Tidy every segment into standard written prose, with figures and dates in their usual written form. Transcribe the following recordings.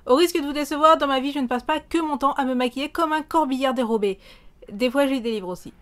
Au risque de vous décevoir, dans ma vie, je ne passe pas que mon temps à me maquiller comme un corbillard dérobé. Des fois, j'ai des livres aussi.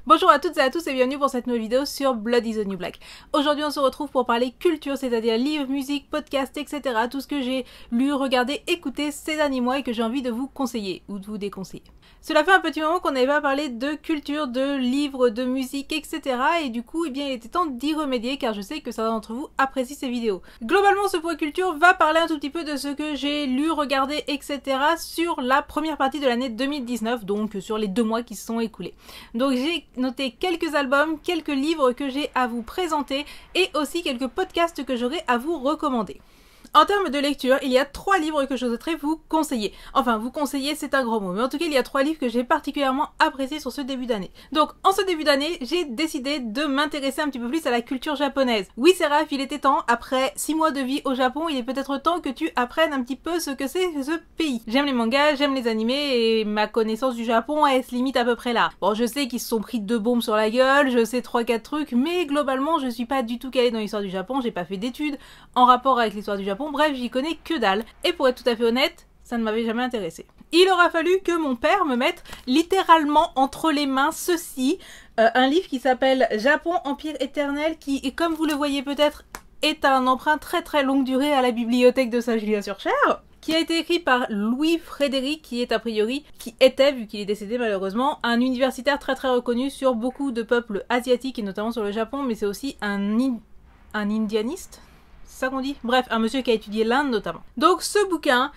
Bonjour à toutes et à tous et bienvenue pour cette nouvelle vidéo sur Blood is the New Black. Aujourd'hui on se retrouve pour parler culture, c'est-à-dire livres, musique, podcasts, etc. Tout ce que j'ai lu, regardé, écouté ces derniers mois et que j'ai envie de vous conseiller ou de vous déconseiller. Cela fait un petit moment qu'on n'avait pas parlé de culture, de livres, de musique, etc. Et du coup, eh bien, il était temps d'y remédier car je sais que certains d'entre vous apprécient ces vidéos. Globalement, ce point culture va parler un tout petit peu de ce que j'ai lu, regardé, etc. sur la première partie de l'année 2019, donc sur les 2 mois qui se sont écoulés. Donc j'ai noté quelques albums, quelques livres que j'ai à vous présenter et aussi quelques podcasts que j'aurai à vous recommander. En termes de lecture, il y a 3 livres que je souhaiterais vous conseiller. Enfin, vous conseiller, c'est un gros mot, mais en tout cas, il y a 3 livres que j'ai particulièrement appréciés sur ce début d'année. Donc, en ce début d'année, j'ai décidé de m'intéresser un petit peu plus à la culture japonaise. Oui, c'est Raph, il était temps, après 6 mois de vie au Japon, il est peut-être temps que tu apprennes un petit peu ce que c'est ce pays. J'aime les mangas, j'aime les animés, et ma connaissance du Japon, elle se limite à peu près là. Bon, je sais qu'ils se sont pris 2 bombes sur la gueule, je sais 3-4 trucs, mais globalement, je suis pas du tout calée dans l'histoire du Japon, j'ai pas fait d'études en rapport avec l'histoire du Japon. Bref, j'y connais que dalle. Et pour être tout à fait honnête, ça ne m'avait jamais intéressé. Il aura fallu que mon père me mette littéralement entre les mains ceci, un livre qui s'appelle Japon, Empire éternel, qui, comme vous le voyez peut-être, est un emprunt très très longue durée à la bibliothèque de Saint-Julien-sur-Cher, qui a été écrit par Louis Frédéric, qui est a priori, qui était, vu qu'il est décédé malheureusement, un universitaire très très reconnu sur beaucoup de peuples asiatiques et notamment sur le Japon, mais c'est aussi un indianiste. C'est ça qu'on dit? Bref, un monsieur qui a étudié l'Inde notamment. Donc ce bouquin,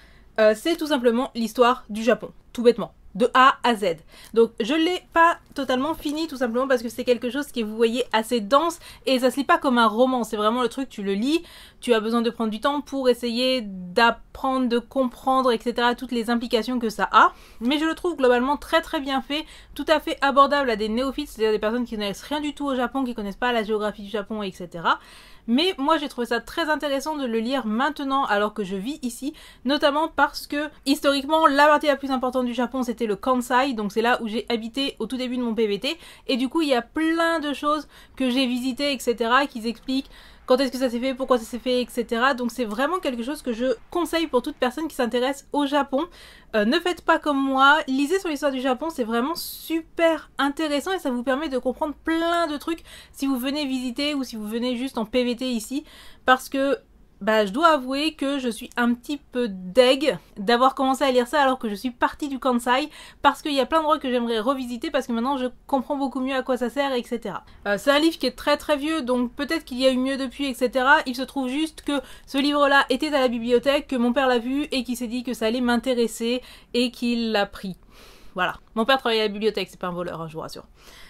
c'est tout simplement l'histoire du Japon, tout bêtement, de A à Z. Donc je l'ai pas totalement fini tout simplement parce que c'est quelque chose qui est, vous voyez, assez dense et ça se lit pas comme un roman, c'est vraiment le truc, tu le lis, tu as besoin de prendre du temps pour essayer d'apprendre, de comprendre, etc. toutes les implications que ça a, mais je le trouve globalement très très bien fait, tout à fait abordable à des néophytes, c'est-à-dire des personnes qui ne connaissent rien du tout au Japon, qui connaissent pas la géographie du Japon, etc. Mais moi j'ai trouvé ça très intéressant de le lire maintenant alors que je vis ici, notamment parce que historiquement la partie la plus importante du Japon c'était le Kansai, donc c'est là où j'ai habité au tout début de mon PVT, et du coup il y a plein de choses que j'ai visitées, etc. qui expliquent quand est-ce que ça s'est fait, pourquoi ça s'est fait, etc. Donc c'est vraiment quelque chose que je conseille pour toute personne qui s'intéresse au Japon. Ne faites pas comme moi, lisez sur l'histoire du Japon, c'est vraiment super intéressant et ça vous permet de comprendre plein de trucs si vous venez visiter ou si vous venez juste en PVT ici. Parce que je dois avouer que je suis un petit peu deg d'avoir commencé à lire ça alors que je suis partie du Kansai, parce qu'il y a plein d'endroits que j'aimerais revisiter parce que maintenant je comprends beaucoup mieux à quoi ça sert, etc. C'est un livre qui est très très vieux, donc peut-être qu'il y a eu mieux depuis, etc. Il se trouve juste que ce livre-là était à la bibliothèque, que mon père l'a vu et qu'il s'est dit que ça allait m'intéresser et qu'il l'a pris. Voilà. Mon père travaille à la bibliothèque, c'est pas un voleur, hein, je vous rassure.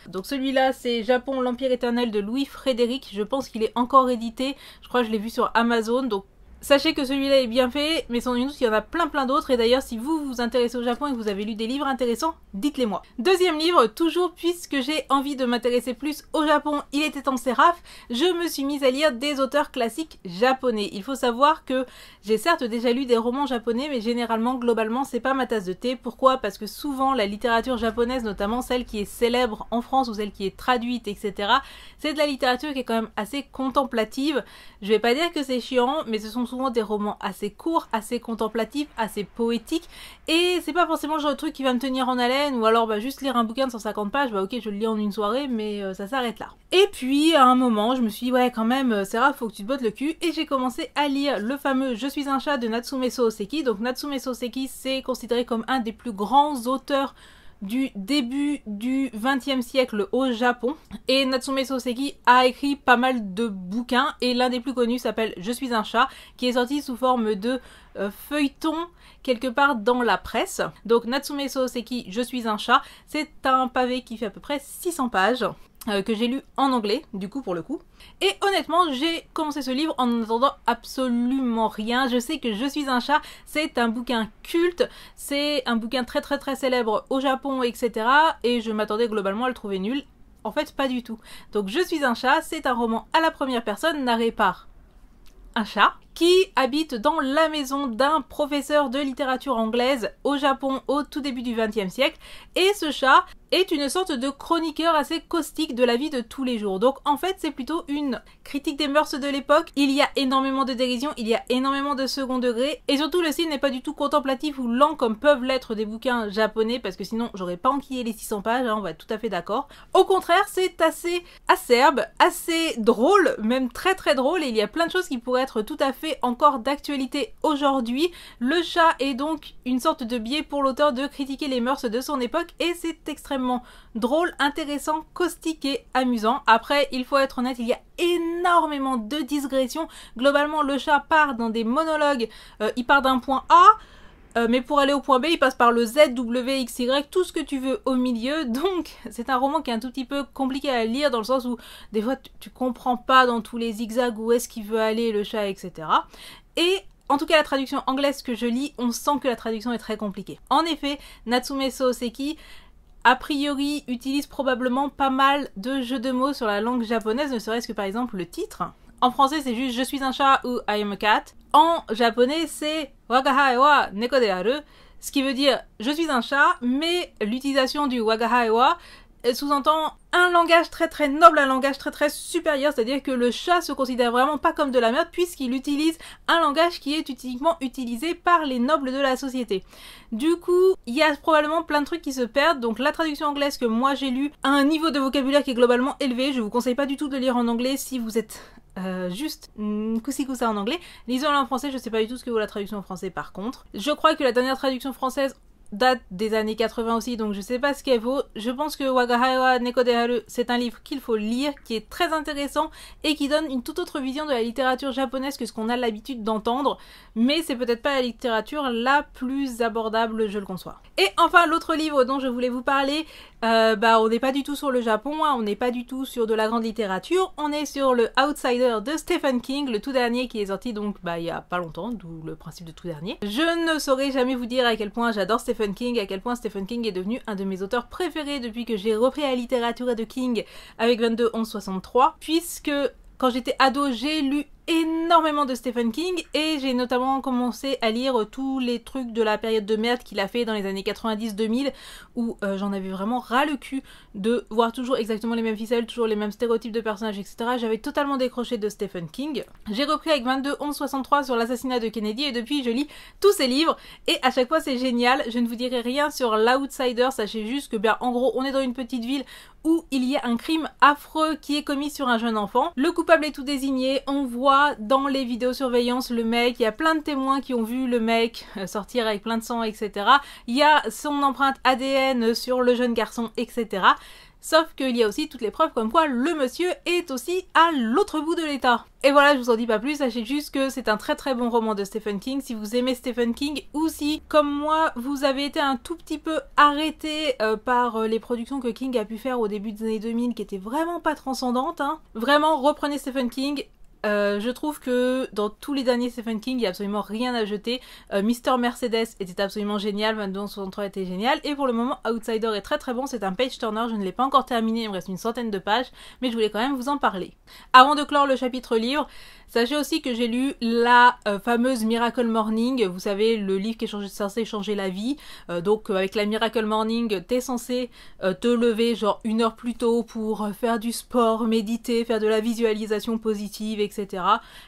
Donc celui-là, c'est Japon, l'Empire éternel de Louis Frédéric. Je pense qu'il est encore édité. Je crois que je l'ai vu sur Amazon. Donc sachez que celui-là est bien fait, mais sans doute il y en a plein d'autres. Et d'ailleurs, si vous vous intéressez au Japon et que vous avez lu des livres intéressants, dites-les moi. Deuxième livre, toujours puisque j'ai envie de m'intéresser plus au Japon, il était temps c'est Raph, je me suis mise à lire des auteurs classiques japonais. Il faut savoir que j'ai certes déjà lu des romans japonais, mais généralement, globalement, c'est pas ma tasse de thé. Pourquoi? Parce que souvent, la littérature japonaise, notamment celle qui est célèbre en France ou celle qui est traduite, etc., c'est de la littérature qui est quand même assez contemplative. Je vais pas dire que c'est chiant, mais ce sont souvent des romans assez courts, assez contemplatifs, assez poétiques, et c'est pas forcément le genre de truc qui va me tenir en haleine, ou alors juste lire un bouquin de 150 pages, ok je le lis en une soirée, mais ça s'arrête là. Et puis à un moment je me suis dit ouais quand même Sarah, faut que tu te bottes le cul, et j'ai commencé à lire le fameux Je suis un chat de Natsume Soseki. Donc Natsume Soseki c'est considéré comme un des plus grands auteurs du début du XXe siècle au Japon, et Natsume Soseki a écrit pas mal de bouquins et l'un des plus connus s'appelle Je suis un chat, qui est sorti sous forme de feuilleton quelque part dans la presse. Donc Natsume Soseki Je suis un chat, c'est un pavé qui fait à peu près 600 pages que j'ai lu en anglais, du coup pour le coup. Et honnêtement, j'ai commencé ce livre en n'entendant absolument rien. Je sais que Je suis un chat, c'est un bouquin culte, c'est un bouquin très très très célèbre au Japon, etc. Et je m'attendais globalement à le trouver nul. En fait, pas du tout. Donc Je suis un chat, c'est un roman à la première personne narré par un chat qui habite dans la maison d'un professeur de littérature anglaise au Japon au tout début du XXe siècle. Et ce chat est une sorte de chroniqueur assez caustique de la vie de tous les jours. Donc en fait c'est plutôt une critique des mœurs de l'époque. Il y a énormément de dérision, il y a énormément de second degré, et surtout le style n'est pas du tout contemplatif ou lent comme peuvent l'être des bouquins japonais, parce que sinon j'aurais pas enquillé les 600 pages, hein, on va être tout à fait d'accord. Au contraire, c'est assez acerbe, assez drôle, même très très drôle, et il y a plein de choses qui pourraient être tout à fait encore d'actualité aujourd'hui. Le chat est donc une sorte de biais pour l'auteur de critiquer les mœurs de son époque, et c'est extrêmement drôle, intéressant, caustique et amusant. Après, il faut être honnête, il y a énormément de digressions. Globalement, le chat part dans des monologues, il part d'un point A, mais pour aller au point B, il passe par le Z, W, X, Y, tout ce que tu veux au milieu. Donc, c'est un roman qui est un tout petit peu compliqué à lire, dans le sens où, des fois, tu comprends pas dans tous les zigzags où est-ce qu'il veut aller, le chat, etc. Et en tout cas, la traduction anglaise que je lis, on sent que la traduction est très compliquée. En effet, Natsume Soseki, a priori, utilise probablement pas mal de jeux de mots sur la langue japonaise, ne serait-ce que par exemple le titre. En français, c'est juste « Je suis un chat » ou « I am a cat ». En japonais, c'est « Wagahae wa neko de aru », ce qui veut dire « Je suis un chat », mais l'utilisation du « Wagahae wa » sous-entend un langage très très noble, un langage très très supérieur, c'est-à-dire que le chat se considère vraiment pas comme de la merde puisqu'il utilise un langage qui est uniquement utilisé par les nobles de la société. Du coup, il y a probablement plein de trucs qui se perdent, donc la traduction anglaise que moi j'ai lue a un niveau de vocabulaire qui est globalement élevé, je vous conseille pas du tout de lire en anglais si vous êtes juste coussi-coussa en anglais. Lisons-la en français, je sais pas du tout ce que vaut la traduction en français par contre. Je crois que la dernière traduction française date des années 80 aussi, donc je sais pas ce qu'elle vaut. Je pense que Wagahae wa neko de aru, c'est un livre qu'il faut lire, qui est très intéressant et qui donne une toute autre vision de la littérature japonaise que ce qu'on a l'habitude d'entendre, mais c'est peut-être pas la littérature la plus abordable, je le conçois. Et enfin, l'autre livre dont je voulais vous parler, on n'est pas du tout sur le Japon, hein, on n'est pas du tout sur de la grande littérature, on est sur le Outsider de Stephen King, le tout dernier qui est sorti donc il y a pas longtemps, d'où le principe de tout dernier. Je ne saurais jamais vous dire à quel point j'adore Stephen King, à quel point Stephen King est devenu un de mes auteurs préférés depuis que j'ai repris la littérature de King avec 22-11-63, puisque quand j'étais ado, j'ai lu énormément de Stephen King et j'ai notamment commencé à lire tous les trucs de la période de merde qu'il a fait dans les années 90-2000 où j'en avais vraiment ras le cul de voir toujours exactement les mêmes ficelles, toujours les mêmes stéréotypes de personnages, etc. J'avais totalement décroché de Stephen King. J'ai repris avec 22-11-63 sur l'assassinat de Kennedy et depuis je lis tous ses livres et à chaque fois c'est génial. Je ne vous dirai rien sur l'Outsider, sachez juste que en gros on est dans une petite ville où il y a un crime affreux qui est commis sur un jeune enfant. Le coupable est tout désigné, on voit dans les vidéosurveillances le mec, il y a plein de témoins qui ont vu le mec sortir avec plein de sang, etc. Il y a son empreinte ADN sur le jeune garçon, etc. Sauf qu'il y a aussi toutes les preuves comme quoi le monsieur est aussi à l'autre bout de l'état. Et voilà, je vous en dis pas plus, sachez juste que c'est un très très bon roman de Stephen King. Si vous aimez Stephen King ou si, comme moi, vous avez été un tout petit peu arrêté par les productions que King a pu faire au début des années 2000 qui étaient vraiment pas transcendantes, hein. Vraiment, reprenez Stephen King. Je trouve que dans tous les derniers Stephen King, il n'y a absolument rien à jeter. Mr. Mercedes était absolument génial, 22-63 était génial, et pour le moment Outsider est très très bon, c'est un page turner, je ne l'ai pas encore terminé, il me reste une centaine de pages, mais je voulais quand même vous en parler. Avant de clore le chapitre livre, sachez aussi que j'ai lu la fameuse Miracle Morning, vous savez, le livre qui est censé changer la vie, donc avec la Miracle Morning, t'es censé te lever genre 1 heure plus tôt pour faire du sport, méditer, faire de la visualisation positive, etc.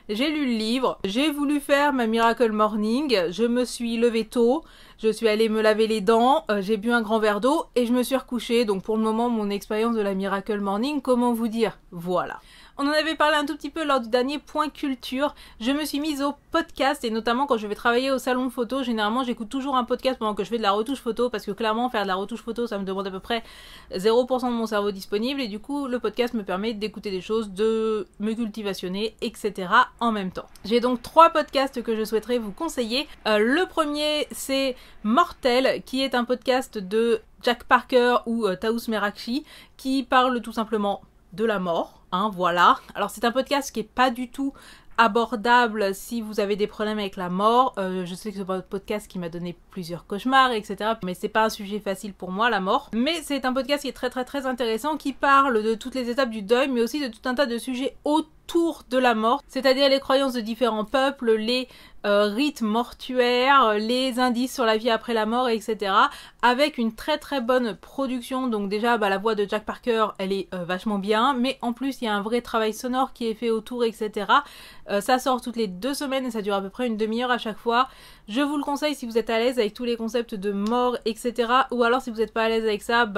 J'ai lu le livre, j'ai voulu faire ma Miracle Morning, je me suis levée tôt, je suis allée me laver les dents, j'ai bu un grand verre d'eau et je me suis recouchée. Donc pour le moment, mon expérience de la Miracle Morning, comment vous dire? Voilà. On en avait parlé un tout petit peu lors du dernier point culture. Je me suis mise au podcast et notamment quand je vais travailler au salon de photo, généralement j'écoute toujours un podcast pendant que je fais de la retouche photo parce que clairement faire de la retouche photo ça me demande à peu près 0% de mon cerveau disponible et du coup le podcast me permet d'écouter des choses, de me cultivationner, etc. en même temps. J'ai donc 3 podcasts que je souhaiterais vous conseiller. Le premier c'est Mortel qui est un podcast de Jack Parker ou Taous Merakchi qui parle tout simplement de la mort, hein, voilà. Alors c'est un podcast qui est pas du tout abordable si vous avez des problèmes avec la mort. Je sais que c'est un podcast qui m'a donné plusieurs cauchemars, etc. Mais c'est pas un sujet facile pour moi, la mort. Mais c'est un podcast qui est très très très intéressant, qui parle de toutes les étapes du deuil, mais aussi de tout un tas de sujets autour autour de la mort, c'est-à-dire les croyances de différents peuples, les rites mortuaires, les indices sur la vie après la mort, etc. Avec une très très bonne production. Donc déjà la voix de Jack Parker elle est vachement bien, mais en plus il y a un vrai travail sonore qui est fait autour, etc. Ça sort toutes les 2 semaines et ça dure à peu près une demi-heure à chaque fois. Je vous le conseille si vous êtes à l'aise avec tous les concepts de mort, etc. Ou alors si vous n'êtes pas à l'aise avec ça,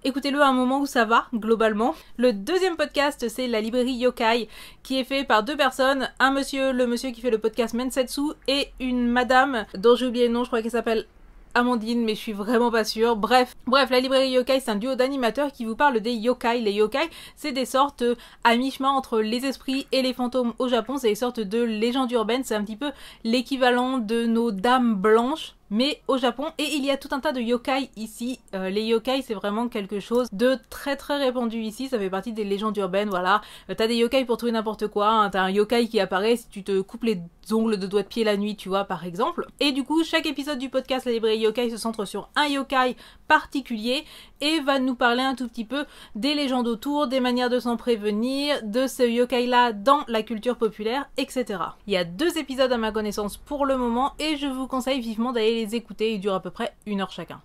écoutez-le à un moment où ça va, globalement. Le deuxième podcast, c'est la librairie Yokai, qui est fait par 2 personnes. Un monsieur, le monsieur qui fait le podcast Mensetsu, et une madame, dont j'ai oublié le nom, je crois qu'elle s'appelle Amandine, mais je suis vraiment pas sûre. Bref, la librairie Yokai, c'est un duo d'animateurs qui vous parle des yokai. Les yokai, c'est des sortes à mi-chemin entre les esprits et les fantômes au Japon. C'est des sortes de légendes urbaines. C'est un petit peu l'équivalent de nos dames blanches, mais au Japon. Et il y a tout un tas de yokai ici. Les yokai, c'est vraiment quelque chose de très très répandu ici. Ça fait partie des légendes urbaines, voilà. T'as des yokai pour tout et n'importe quoi, hein. T'as un yokai qui apparaît si tu te coupes les ongles de doigts de pied la nuit, tu vois, par exemple. Et du coup, chaque épisode du podcast La librairie Yokai se centre sur un yokai particulier et va nous parler un tout petit peu des légendes autour, des manières de s'en prévenir, de ce yokai-là dans la culture populaire, etc. Il y a 2 épisodes à ma connaissance pour le moment et je vous conseille vivement d'aller les écouter. Ils durent à peu près 1 heure chacun.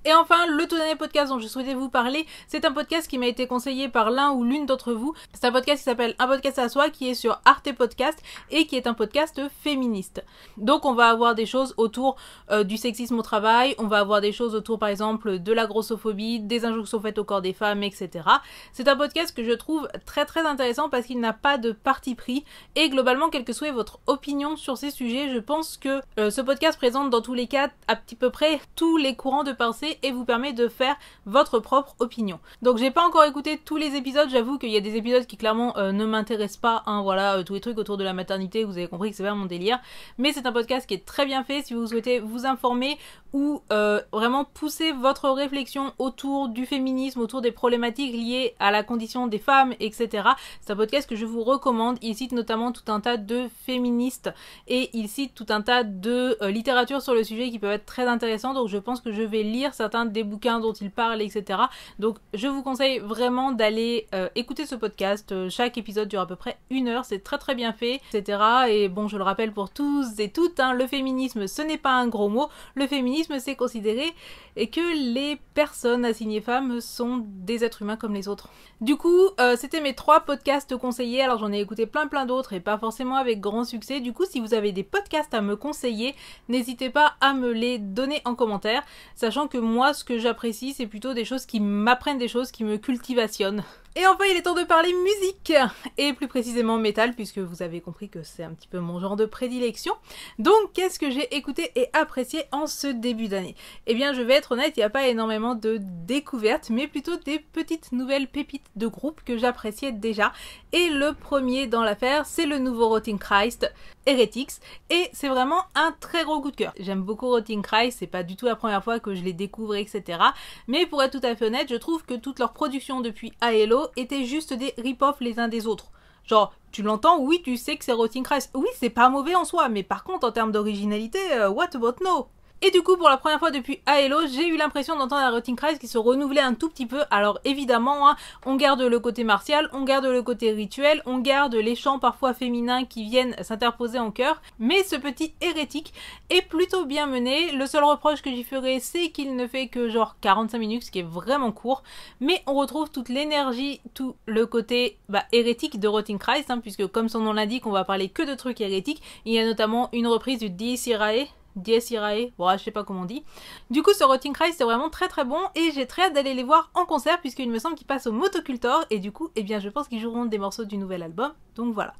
Et enfin, le tout dernier podcast dont je souhaitais vous parler, c'est un podcast qui m'a été conseillé par l'un ou l'une d'entre vous. C'est un podcast qui s'appelle Un podcast à soi, qui est sur Arte Podcast et qui est un podcast féministe. Donc on va avoir des choses autour du sexisme au travail, on va avoir des choses autour par exemple de la grossophobie, des injonctions faites au corps des femmes, etc. C'est un podcast que je trouve très très intéressant parce qu'il n'a pas de parti pris et globalement, quelle que soit votre opinion sur ces sujets, je pense que ce podcast présente dans tous les cas à peu près tous les courants de pensée et vous permet de faire votre propre opinion. Donc j'ai pas encore écouté tous les épisodes, j'avoue qu'il y a des épisodes qui clairement ne m'intéressent pas, hein, voilà, tous les trucs autour de la maternité, vous avez compris que c'est pas mon délire, mais c'est un podcast qui est très bien fait si vous souhaitez vous informer ou vraiment pousser votre réflexion autour du féminisme, autour des problématiques liées à la condition des femmes, etc. C'est un podcast que je vous recommande. Il cite notamment tout un tas de féministes et il cite tout un tas de littérature sur le sujet qui peuvent être très intéressants, donc je pense que je vais lire certains des bouquins dont il parle, etc. Donc je vous conseille vraiment d'aller écouter ce podcast. Chaque épisode dure à peu près 1 heure, c'est très très bien fait, etc. Et bon, je le rappelle pour tous et toutes, hein, le féminisme ce n'est pas un gros mot, le féminisme c'est considérer que les personnes assignées femmes sont des êtres humains comme les autres. Du coup, c'était mes 3 podcasts conseillés, alors j'en ai écouté plein d'autres et pas forcément avec grand succès. Du coup, si vous avez des podcasts à me conseiller, n'hésitez pas à me les donner en commentaire, sachant que moi, ce que j'apprécie, c'est plutôt des choses qui m'apprennent des choses, qui me cultivationnent. Et enfin, il est temps de parler musique, et plus précisément métal, puisque vous avez compris que c'est un petit peu mon genre de prédilection. Donc, qu'est-ce que j'ai écouté et apprécié en ce début d'année? Eh bien, je vais être honnête, il n'y a pas énormément de découvertes, mais plutôt des petites nouvelles pépites de groupes que j'appréciais déjà. Et le premier dans l'affaire, c'est le nouveau Rotting Christ, Heretics, et c'est vraiment un très gros coup de cœur. J'aime beaucoup Rotting Christ, c'est pas du tout la première fois que je les découvre, etc. Mais pour être tout à fait honnête, je trouve que toute leur production depuis Aelo étaient juste des rip-off les uns des autres. Genre, tu l'entends, oui, tu sais que c'est Rotting Christ. Oui, c'est pas mauvais en soi, mais par contre, en termes d'originalité, what about no? Et du coup, pour la première fois depuis Aelo, j'ai eu l'impression d'entendre un Rotting Christ qui se renouvelait un tout petit peu. Alors évidemment, hein, on garde le côté martial, on garde le côté rituel, on garde les chants parfois féminins qui viennent s'interposer en chœur. Mais ce petit hérétique est plutôt bien mené. Le seul reproche que j'y ferai, c'est qu'il ne fait que genre 45 minutes, ce qui est vraiment court. Mais on retrouve toute l'énergie, tout le côté hérétique de Rotting Christ, hein, puisque comme son nom l'indique, on va parler que de trucs hérétiques. Il y a notamment une reprise du Dies Irae, bon, je sais pas comment on dit. Du coup, ce Rotting Christ c'est vraiment très très bon et j'ai très hâte d'aller les voir en concert puisqu'il me semble qu'ils passent au Motocultor et du coup, eh bien, je pense qu'ils joueront des morceaux du nouvel album. Donc voilà.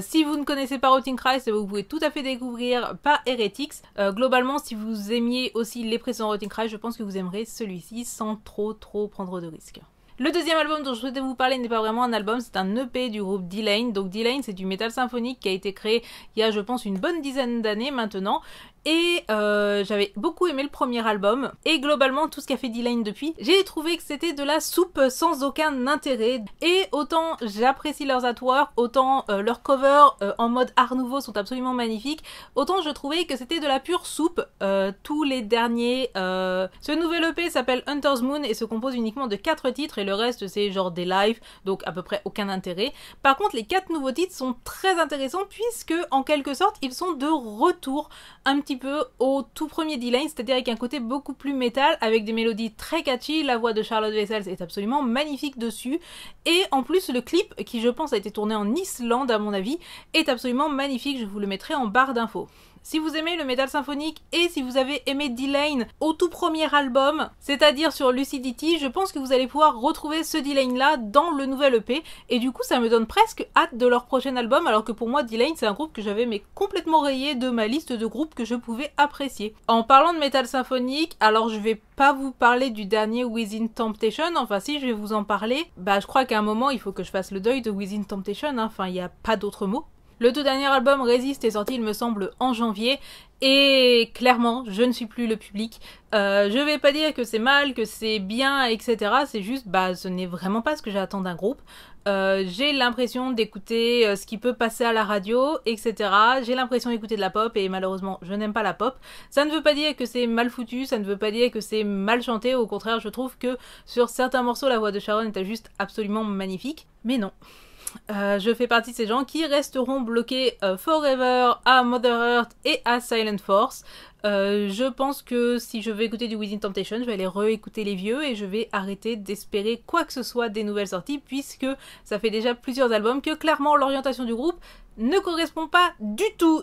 Si vous ne connaissez pas Rotting Christ, vous pouvez tout à fait découvrir par Heretics. Globalement, si vous aimiez aussi les précédents Rotting Christ, je pense que vous aimerez celui-ci sans trop prendre de risques. Le deuxième album dont je souhaitais vous parler n'est pas vraiment un album, c'est un EP du groupe D-Lane. Donc D-Lane, c'est du métal symphonique qui a été créé il y a, je pense, une bonne dizaine d'années maintenant. et j'avais beaucoup aimé le premier album et globalement tout ce qu'a fait D-Lane depuis. J'ai trouvé que c'était de la soupe sans aucun intérêt et autant j'apprécie leurs artworks, autant leurs covers en mode art nouveau sont absolument magnifiques, autant je trouvais que c'était de la pure soupe. Tous les derniers... Ce nouvel EP s'appelle Hunter's Moon et se compose uniquement de 4 titres et le reste c'est genre des lives, donc à peu près aucun intérêt. Par contre les 4 nouveaux titres sont très intéressants puisque en quelque sorte ils sont de retour un petit peu au tout premier D-Lane, c'est-à-dire avec un côté beaucoup plus métal, avec des mélodies très catchy. La voix de Charlotte Wessels est absolument magnifique dessus et en plus le clip, qui je pense a été tourné en Islande à mon avis, est absolument magnifique. Je vous le mettrai en barre d'infos. Si vous aimez le métal symphonique et si vous avez aimé D-Lane au tout premier album, c'est-à-dire sur Lucidity, je pense que vous allez pouvoir retrouver ce D-Lane là dans le nouvel EP et du coup ça me donne presque hâte de leur prochain album, alors que pour moi D-Lane c'est un groupe que j'avais mais complètement rayé de ma liste de groupes que je pouvais apprécier. En parlant de métal symphonique, alors je vais pas vous parler du dernier Within Temptation, enfin si je vais vous en parler, je crois qu'à un moment il faut que je fasse le deuil de Within Temptation, hein. Enfin il n'y a pas d'autre mot. Le tout dernier album, Resist, est sorti, il me semble, en janvier. Et clairement, je ne suis plus le public. Je vais pas dire que c'est mal, que c'est bien, etc. C'est juste, ce n'est vraiment pas ce que j'attends d'un groupe. J'ai l'impression d'écouter ce qui peut passer à la radio, etc. J'ai l'impression d'écouter de la pop et malheureusement, je n'aime pas la pop. Ça ne veut pas dire que c'est mal foutu, ça ne veut pas dire que c'est mal chanté. Au contraire, je trouve que sur certains morceaux, la voix de Sharon est juste absolument magnifique. Mais non. Je fais partie de ces gens qui resteront bloqués forever à Mother Earth et à Silent Force. Je pense que si je veux écouter du Within Temptation, je vais aller réécouter les vieux et je vais arrêter d'espérer quoi que ce soit des nouvelles sorties puisque ça fait déjà plusieurs albums que clairement l'orientation du groupe ne correspond pas du tout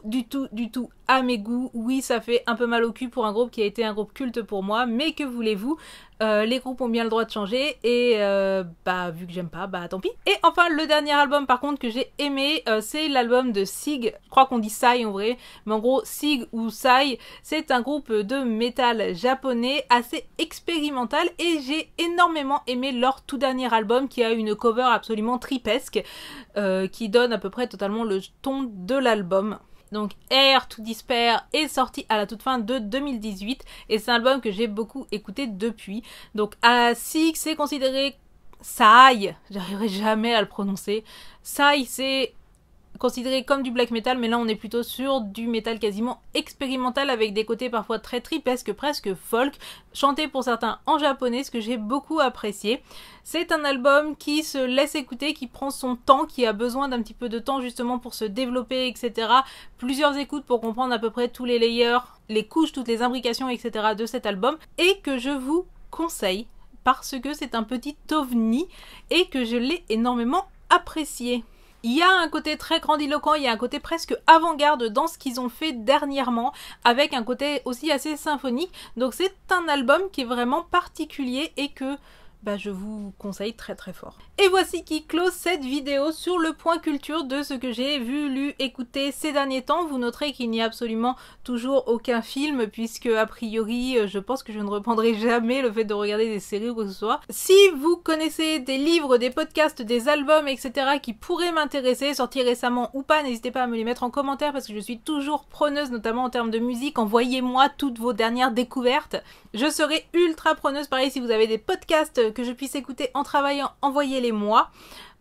à mes goûts. Oui, ça fait un peu mal au cul pour un groupe qui a été un groupe culte pour moi, mais que voulez-vous, les groupes ont bien le droit de changer et vu que j'aime pas, tant pis. Et enfin, le dernier album par contre que j'ai aimé, c'est l'album de Sig. Je crois qu'on dit Psy en vrai, mais en gros Sig ou Psy, c'est un groupe de métal japonais assez expérimental et j'ai énormément aimé leur tout dernier album qui a une cover absolument tripesque qui donne à peu près totalement le ton de l'album. Donc Air to Despair est sorti à la toute fin de 2018 et c'est un album que j'ai beaucoup écouté depuis. Donc à Sig c'est considéré Psy, j'arriverai jamais à le prononcer. Psy c'est considéré comme du black metal, mais là on est plutôt sur du métal quasiment expérimental avec des côtés parfois très tripesques, presque folk, chanté pour certains en japonais, ce que j'ai beaucoup apprécié. C'est un album qui se laisse écouter, qui prend son temps, qui a besoin d'un petit peu de temps justement pour se développer, etc. Plusieurs écoutes pour comprendre à peu près tous les layers, les couches, toutes les imbrications, etc. de cet album, et que je vous conseille parce que c'est un petit ovni et que je l'ai énormément apprécié. Il y a un côté très grandiloquent, il y a un côté presque avant-garde dans ce qu'ils ont fait dernièrement, avec un côté aussi assez symphonique. Donc c'est un album qui est vraiment particulier et que je vous conseille très très fort. Et voici qui close cette vidéo sur le point culture de ce que j'ai vu, lu, écouté ces derniers temps. Vous noterez qu'il n'y a absolument toujours aucun film puisque a priori je pense que je ne reprendrai jamais le fait de regarder des séries ou quoi que ce soit. Si vous connaissez des livres, des podcasts, des albums, etc. qui pourraient m'intéresser, sortis récemment ou pas, n'hésitez pas à me les mettre en commentaire parce que je suis toujours preneuse, notamment en termes de musique. Envoyez-moi toutes vos dernières découvertes. Je serai ultra preneuse. Pareil, si vous avez des podcasts que je puisse écouter en travaillant, envoyez-les moi.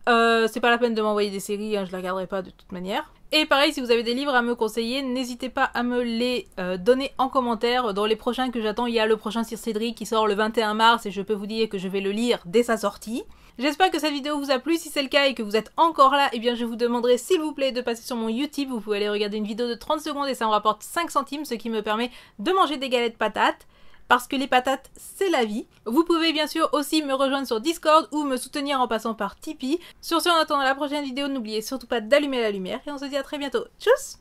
C'est pas la peine de m'envoyer des séries, hein, je les regarderai pas de toute manière. Et pareil, si vous avez des livres à me conseiller, n'hésitez pas à me les donner en commentaire. Dans les prochains que j'attends, il y a le prochain Sir Cédric qui sort le 21 mars et je peux vous dire que je vais le lire dès sa sortie. J'espère que cette vidéo vous a plu. Si c'est le cas et que vous êtes encore là, eh bien je vous demanderai s'il vous plaît de passer sur mon YouTube. Vous pouvez aller regarder une vidéo de 30 secondes et ça me rapporte 5 centimes, ce qui me permet de manger des galettes patates. Parce que les patates, c'est la vie. Vous pouvez bien sûr aussi me rejoindre sur Discord ou me soutenir en passant par Tipeee. Sur ce, en attendant la prochaine vidéo, n'oubliez surtout pas d'allumer la lumière et on se dit à très bientôt. Tchuss!